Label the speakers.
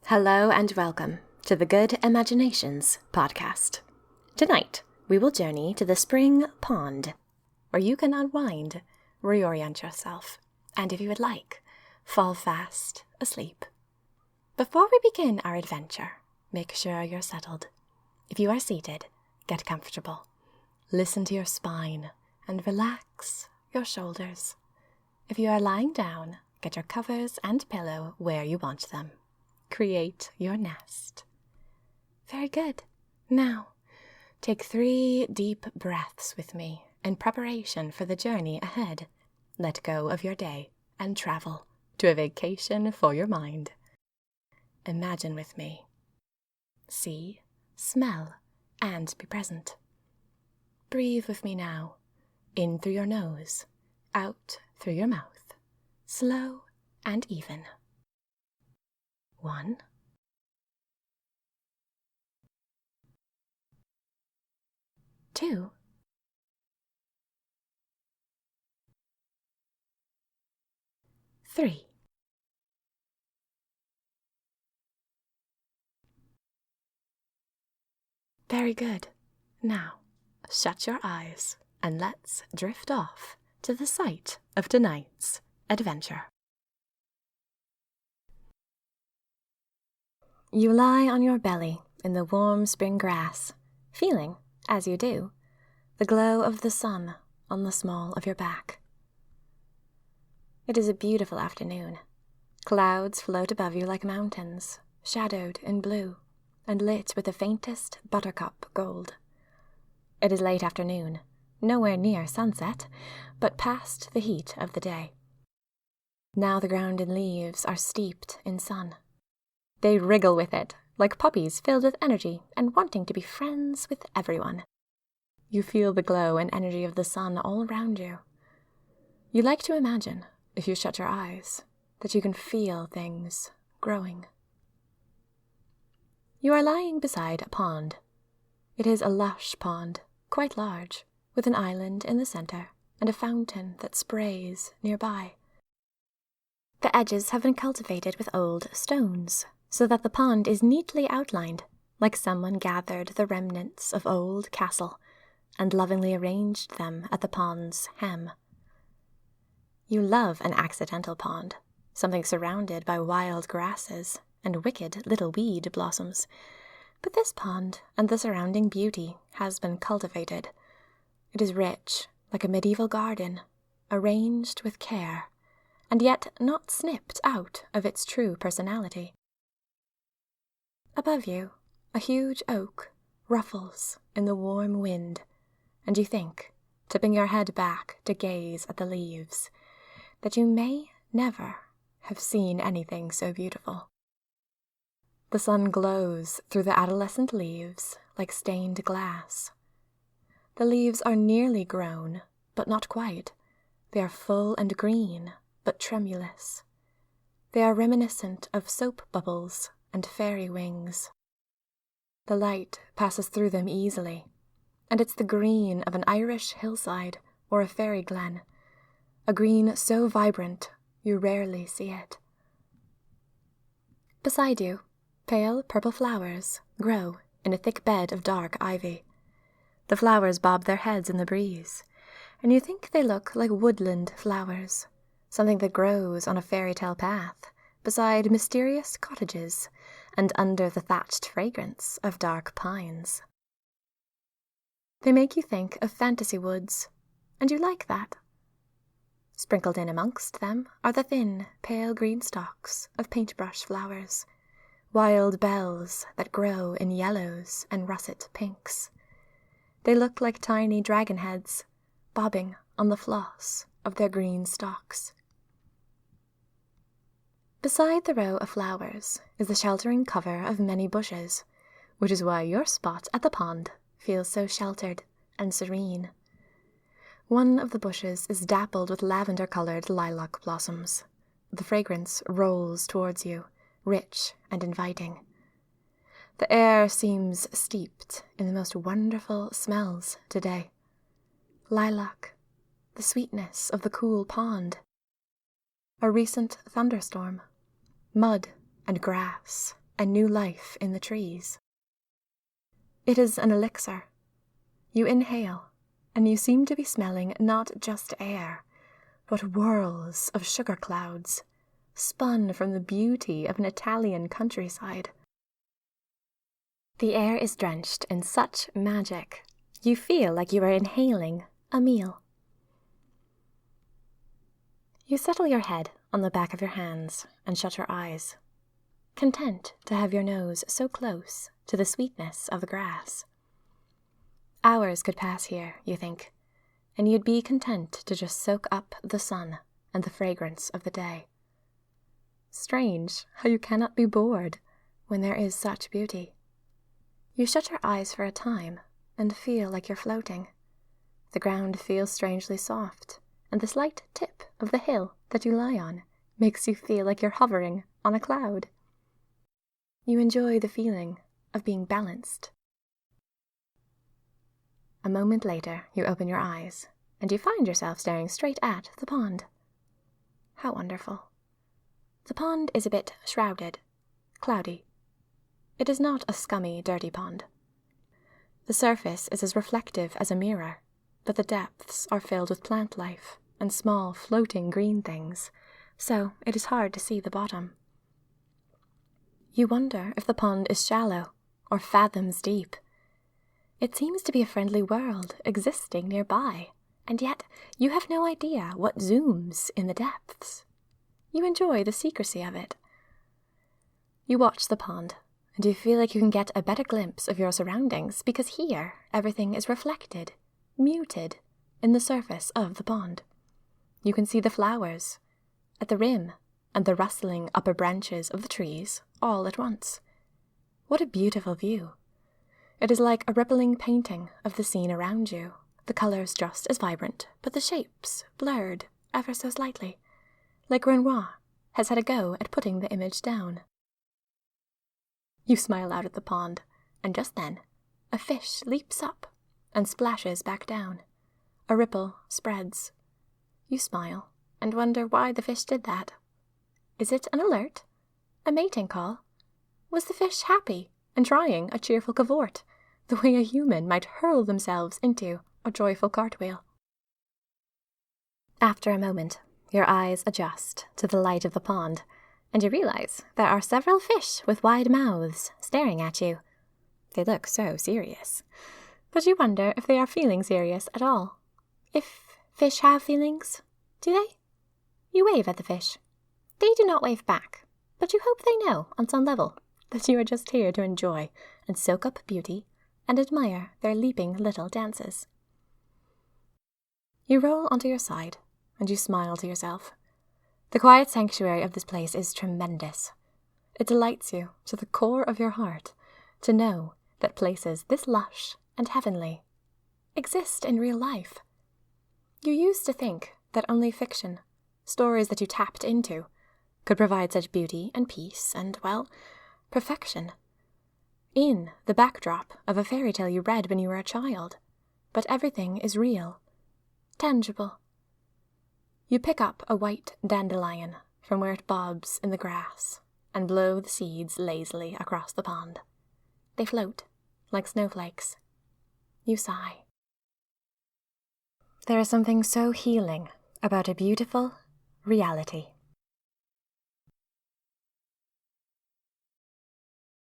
Speaker 1: Hello and welcome to the Good Imaginations podcast. Tonight, we will journey to the spring pond, where you can unwind, reorient yourself, and if you would like, fall fast asleep. Before we begin our adventure, make sure you're settled. If you are seated, get comfortable. Listen to your spine and relax your shoulders. If you are lying down, get your covers and pillow where you want them. Create your nest. Very good. Now, take 3 deep breaths with me in preparation for the journey ahead. Let go of your day and travel to a vacation for your mind. Imagine with me. See, smell, and be present. Breathe with me now. In through your nose, out through your mouth. Slow and even. 1, 2, 3. Very good. Now, shut your eyes and let's drift off to the site of tonight's adventure. You lie on your belly in the warm spring grass, feeling, as you do, the glow of the sun on the small of your back. It is a beautiful afternoon. Clouds float above you like mountains, shadowed in blue and lit with the faintest buttercup gold. It is late afternoon, nowhere near sunset, but past the heat of the day. Now the ground and leaves are steeped in sun. They wriggle with it, like puppies filled with energy and wanting to be friends with everyone. You feel the glow and energy of the sun all around you. You like to imagine, if you shut your eyes, that you can feel things growing. You are lying beside a pond. It is a lush pond, quite large, with an island in the center and a fountain that sprays nearby. The edges have been cultivated with old stones, so that the pond is neatly outlined, like someone gathered the remnants of old castle and lovingly arranged them at the pond's hem. You love an accidental pond, something surrounded by wild grasses and wicked little weed blossoms, but this pond and the surrounding beauty has been cultivated. It is rich, like a medieval garden, arranged with care, and yet not snipped out of its true personality. Above you, a huge oak ruffles in the warm wind, and you think, tipping your head back to gaze at the leaves, that you may never have seen anything so beautiful. The sun glows through the adolescent leaves like stained glass. The leaves are nearly grown, but not quite. They are full and green, but tremulous. They are reminiscent of soap bubbles and fairy wings. The light passes through them easily, and it's the green of an Irish hillside or a fairy glen, a green so vibrant you rarely see it. Beside you, pale purple flowers grow in a thick bed of dark ivy. The flowers bob their heads in the breeze, and you think they look like woodland flowers, something that grows on a fairy tale path, beside mysterious cottages and under the thatched fragrance of dark pines. They make you think of fantasy woods, and you like that. Sprinkled in amongst them are the thin, pale green stalks of paintbrush flowers, wild bells that grow in yellows and russet pinks. They look like tiny dragon heads, bobbing on the floss of their green stalks. Beside the row of flowers is the sheltering cover of many bushes, which is why your spot at the pond feels so sheltered and serene. One of the bushes is dappled with lavender-colored lilac blossoms. The fragrance rolls towards you, rich and inviting. The air seems steeped in the most wonderful smells today. Lilac, the sweetness of the cool pond, a recent thunderstorm, mud and grass and new life in the trees. It is an elixir. You inhale, and you seem to be smelling not just air, but whirls of sugar clouds, spun from the beauty of an Italian countryside. The air is drenched in such magic, you feel like you are inhaling a meal. You settle your head on the back of your hands and shut your eyes, content to have your nose so close to the sweetness of the grass. Hours could pass here, you think, and you'd be content to just soak up the sun and the fragrance of the day. Strange how you cannot be bored when there is such beauty. You shut your eyes for a time and feel like you're floating. The ground feels strangely soft, and the slight tip of the hill that you lie on makes you feel like you're hovering on a cloud. You enjoy the feeling of being balanced. A moment later, you open your eyes, and you find yourself staring straight at the pond. How wonderful. The pond is a bit shrouded, cloudy. It is not a scummy, dirty pond. The surface is as reflective as a mirror, but the depths are filled with plant life and small, floating green things, so it is hard to see the bottom. You wonder if the pond is shallow or fathoms deep. It seems to be a friendly world existing nearby, and yet you have no idea what zooms in the depths. You enjoy the secrecy of it. You watch the pond, and you feel like you can get a better glimpse of your surroundings because here everything is reflected, muted, in the surface of the pond. You can see the flowers at the rim and the rustling upper branches of the trees all at once. What a beautiful view. It is like a rippling painting of the scene around you, the colours just as vibrant, but the shapes blurred ever so slightly, like Renoir has had a go at putting the image down. You smile out at the pond, and just then a fish leaps up and splashes back down. A ripple spreads. You smile and wonder why the fish did that. Is it an alert? A mating call? Was the fish happy and trying a cheerful cavort, the way a human might hurl themselves into a joyful cartwheel? After a moment, your eyes adjust to the light of the pond, and you realize there are several fish with wide mouths staring at you. They look so serious, but you wonder if they are feeling serious at all. If fish have feelings, do they? You wave at the fish. They do not wave back, but you hope they know on some level that you are just here to enjoy and soak up beauty and admire their leaping little dances. You roll onto your side and you smile to yourself. The quiet sanctuary of this place is tremendous. It delights you to the core of your heart to know that places this lush and heavenly exist in real life. You used to think that only fiction, stories that you tapped into, could provide such beauty and peace and, well, perfection. In the backdrop of a fairy tale you read when you were a child. But everything is real, tangible. You pick up a white dandelion from where it bobs in the grass and blow the seeds lazily across the pond. They float like snowflakes. You sigh. There is something so healing about a beautiful reality.